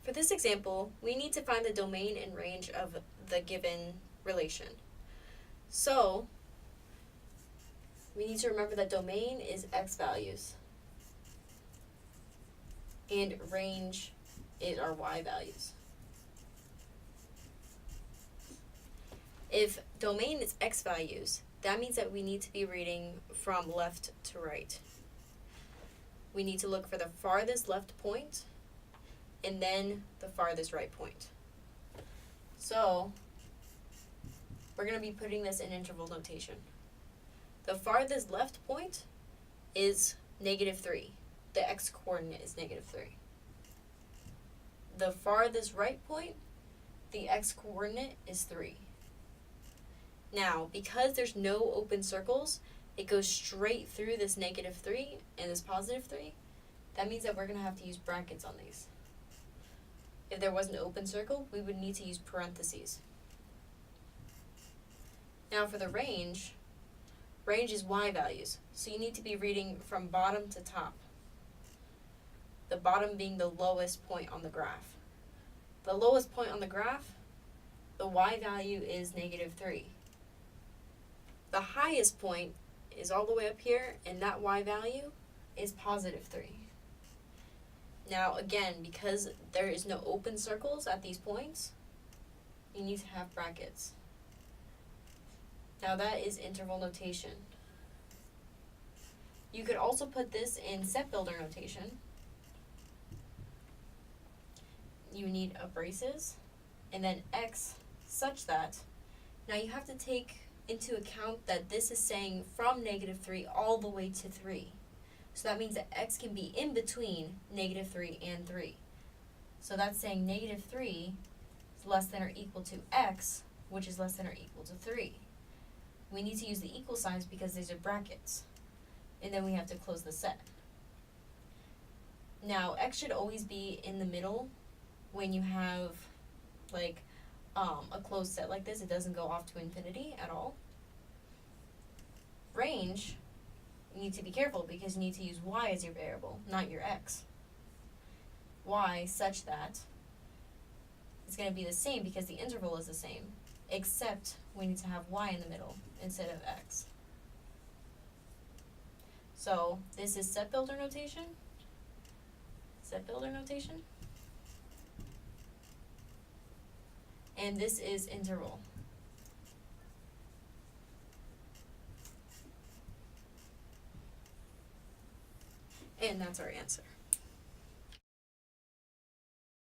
For this example, we need to find the domain and range of the given relation. So, we need to remember that domain is x values, and range is our y values. If domain is x values, that means that we need to be reading from left to right. We need to look for the farthest left point and then the farthest right point. So, we're going to be putting this in interval notation. The farthest left point is -3. The x-coordinate is -3. The farthest right point, the x-coordinate is 3. Now, because there's no open circles, it goes straight through this -3 and this +3. That means that we're going to have to use brackets on these. If there was an open circle, we would need to use parentheses. Now for the range is y values, so you need to be reading from bottom to top. The bottom being the lowest point on the graph. The lowest point on the graph, the y value is -3. The highest point is all the way up here, and that y value is +3. Now again, because there is no open circles at these points, you need to have brackets. Now that is interval notation. You could also put this in set builder notation. You need a braces, and then x such that, now you have to take into account that this is saying from -3 all the way to 3. So that means that x can be in between -3 and 3. So that's saying -3 is less than or equal to x, which is less than or equal to 3. We need to use the equal signs because these are brackets. And then we have to close the set. Now, x should always be in the middle when you have like a closed set like this. It doesn't go off to infinity at all. Range, you need to be careful because you need to use y as your variable, not your x. Y such that it's going to be the same because the interval is the same, except we need to have y in the middle instead of x. So this is set builder notation. Set builder notation. And this is interval. And that's our answer.